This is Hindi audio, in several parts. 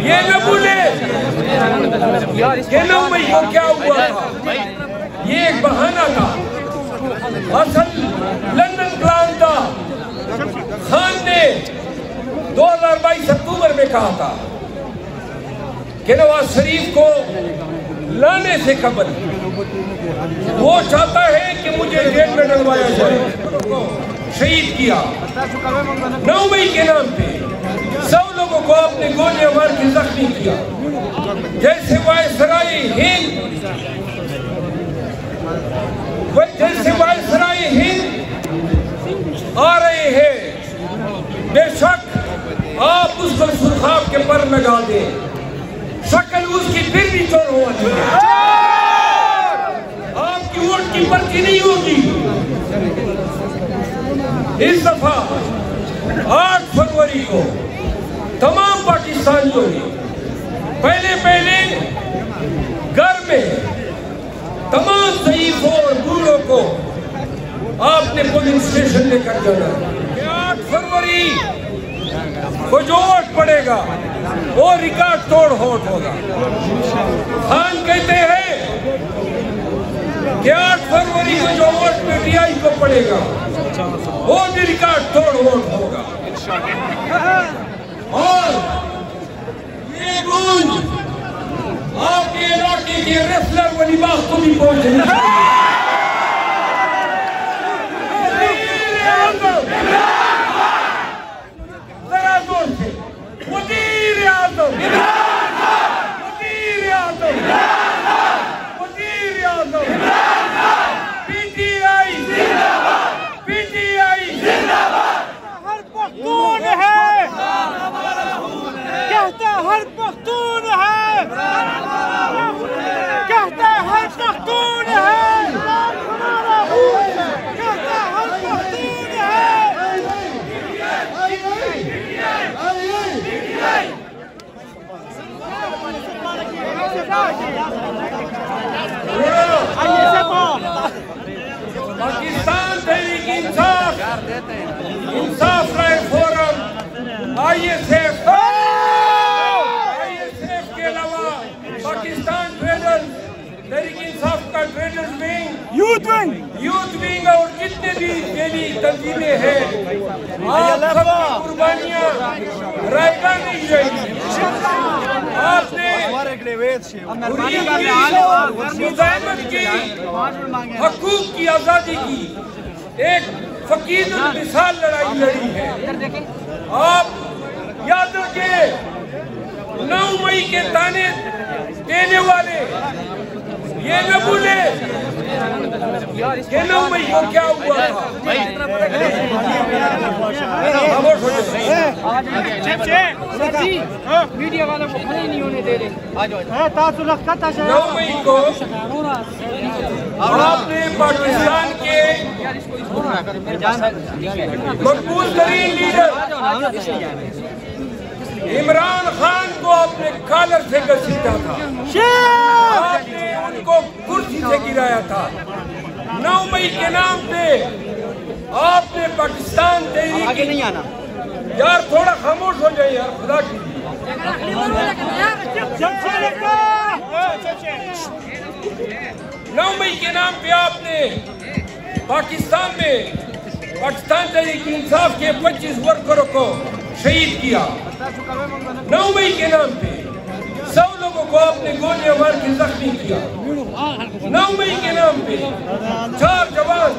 ये न भूले कि 9 मई को क्या हुआ था। ये एक बहाना था, असल लंदन प्लान था। खान ने 2022 अक्टूबर में कहा था कि नवाज शरीफ को लाने से कबल वो चाहता है कि मुझे जेल में डलवाया जाए। शहीद किया 9 मई के नाम पे 100 लोगों को अपने गोलियां मार के जख्मी किया। जैसे वायसराय हिंद आ रहे हैं, बेशक आप उसको सुरखाब के पर लगा दें, शक्ल उसकी फिर भी चोर होती है, आपकी वोट की पर्ची नहीं होगी। इस दफा 8 फरवरी को तमाम पाकिस्तानियों ने पहले घर में तमाम ज़ईफ़ों और बूढ़ों को आपने पुलिस स्टेशन लेकर जाना है। 8 फरवरी को जो वोट पड़ेगा वो रिकॉर्ड तोड़ वोट होगा। खान कहते हैं कि 8 फरवरी को जो वोट पीटीआई को पड़ेगा वो भी रिकॉर्ड तोड़ वोट होगा। और ये गूंज आपके इलाके के रेसलर वलीबाग को भी पहुंचनी चाहिए। जरा जोर से वज़ीर आज़म, वज़ीर आज़म, वज़ीर आज़म, पीटीआई जिंदाबाद, पीटीआई जिंदाबाद। हर पख्तून है, कहता हर पख्तून है, कहता हर पख्तून है, कहता हर पख्तून है। पाकिस्तान तहरीक इंसाफ राय फोरम, आईएसएफ के अलावा पाकिस्तान ट्रेडर्स तहरीक इंसाफ का ट्रेडर्स विंग, यूथ विंग और जितने भी डेली तंजीमें हैं, आप सबकी कुर्बानियां रायगा नहीं जाएगी। आपने मुजाहिमत की, हकूक की, आजादी की एक फकीर मिसाल लड़ाई लड़ी है। आप याद रखिए 9 मई के ताने देने वाले ये न भूले कि 9 मई को क्या हुआ था। मीडिया वालों को खड़े नहीं होने दे रहे। 9 मई को आपने पाकिस्तान के मकबूल तरीन लीडर इमरान खान को आपने कॉलर से घसीटा था, आपने उनको कुर्सी से गिराया था। 9 मई के नाम पे आपने पाकिस्तान तहरीक नहीं आना। यार थोड़ा खामोश हो जाए यार, खुदा की। 9 मई के नाम पे आपने पाकिस्तान तहरीक इंसाफ के 25 वर्करों को शहीद किया। 9 मई के नाम पे 100 लोगों को आपने गोलियां मार के जख्मी किया। 9 मई के नाम पे 4 जवान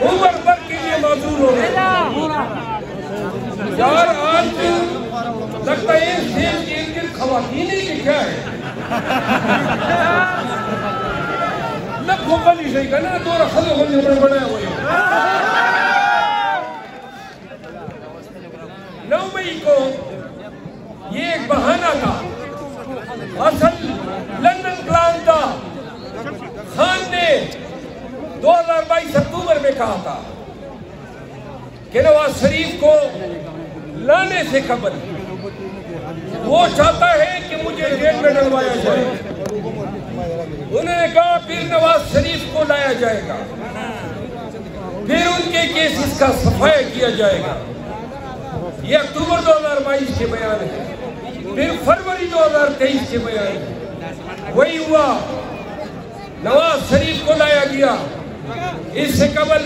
उम्र भर के लिए मौजूद हो गए। यार आज लगता है देश के इर्द खवातीन ही क्या है न खोपली सही का ना दो रखो बनाया हुआ है। 9 मई को ये एक बहाना था, असल लंदन प्लान था। खान ने 2022 अक्टूबर में कहा था कि नवाज शरीफ को लाने से कबल वो चाहता है कि मुझे जेल में डलवाया जाए। उन्होंने कहा फिर नवाज शरीफ को लाया जाएगा, फिर उनके केसेस का सफाया किया जाएगा। ये अक्टूबर 2022 के बयान है, फिर फरवरी 2023 के बयान है। वही हुआ, नवाज शरीफ को लाया गया, इससे कबल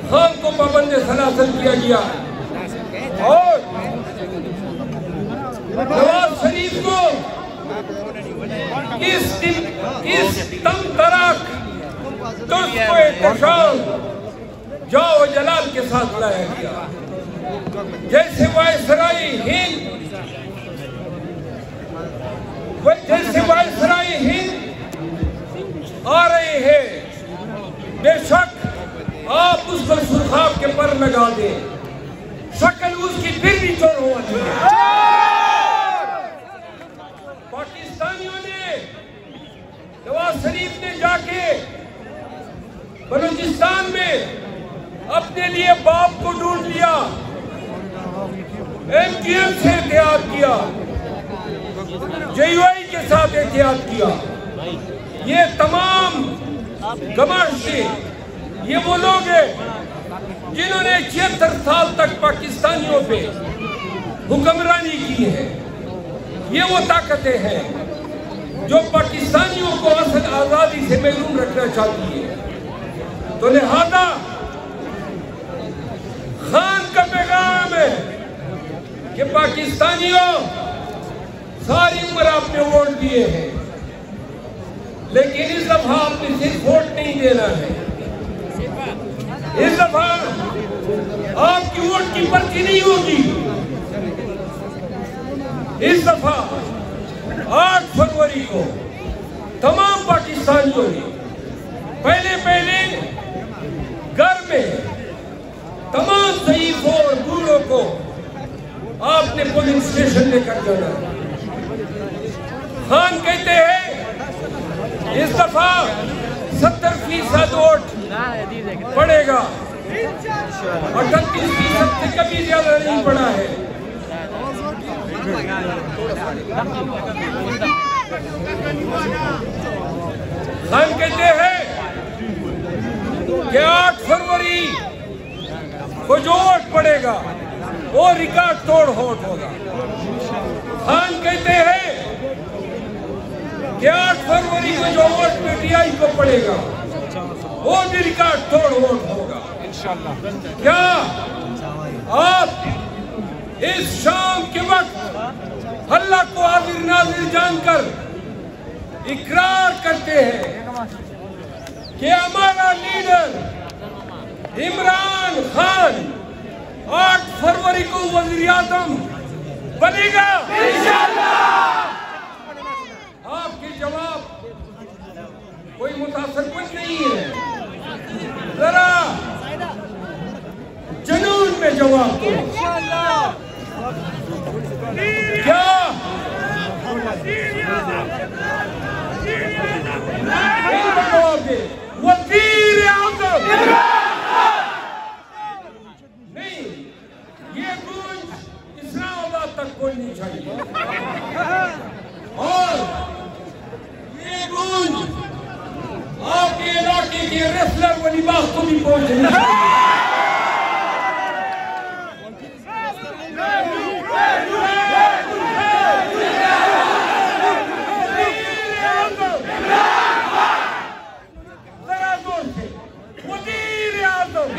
खान को पाबंद सलासल किया गया और नवाज शरीफ को इस तम तराक जाओ जलाल के साथ लाया गया। जैसे वायसराय हिंद आ रहे हैं, बेशक आप उसको सुरखाब के पर लगा दें, शक्ल उसकी फिर भी चोर होना चाहिए। पाकिस्तानियों ने, नवाज शरीफ ने जाके बलूचिस्तान में अपने लिए बाप को ढूंढ लिया, MQM से एहतियात किया, JUI के साथ एहतियात किया। ये तमाम गमाशे, ये वो लोग हैं जिन्होंने 76 साल तक पाकिस्तानियों पे हुक्मरानी की है। ये वो ताकतें हैं जो पाकिस्तानियों को असल आजादी से महरूम रखना चाहती है। तो लिहाजा खान का पैगाम है कि पाकिस्तानियों, सारी उम्र आपने वोट दिए हैं, लेकिन इस दफा आपने सिर्फ वोट नहीं देना है, इस दफा आपकी वोट की पर्ची नहीं होगी। इस दफा 8 फरवरी को तमाम पाकिस्तानियों ने पहले घर में तमाम ज़ईफ़ों और बूढ़ों को आपने पोलिंग स्टेशन लेकर जाना है। खान कहते हैं इस दफा 70% वोट पड़ेगा, 38% से कभी ज्यादा नहीं पड़ा है। खान कहते हैं कि 8 फरवरी को जो वोट पड़ेगा वो रिकॉर्ड तोड़ वोट होगा। खान कहते हैं कि 8 फरवरी को जो वोट PTI को पड़ेगा वो भी रिकॉर्ड तोड़ वोट होगा इंशाअल्लाह। क्या आप इस शाम के वक्त अल्लाह को हाजिर नाज़िर जानकर इकरार करते हैं कि हमारा लीडर इमरान खान 8 फरवरी को वज़ीर-ए-आज़म बनेगा इंशाअल्लाह? आपके जवाब कोई मुतासर कुछ नहीं है, जरा जुनून में जवाब दो। क्या जवाब दे? वज़ीर-ए-आज़म नहीं, ये गूंज इस्लामाबाद तक पहुंचनी चाहिए और ये गूंज आपके इलाके के रेसलर वलीबाग को भी पहुंचनी चाहिए। जरा जोर से वज़ीर-ए-आज़म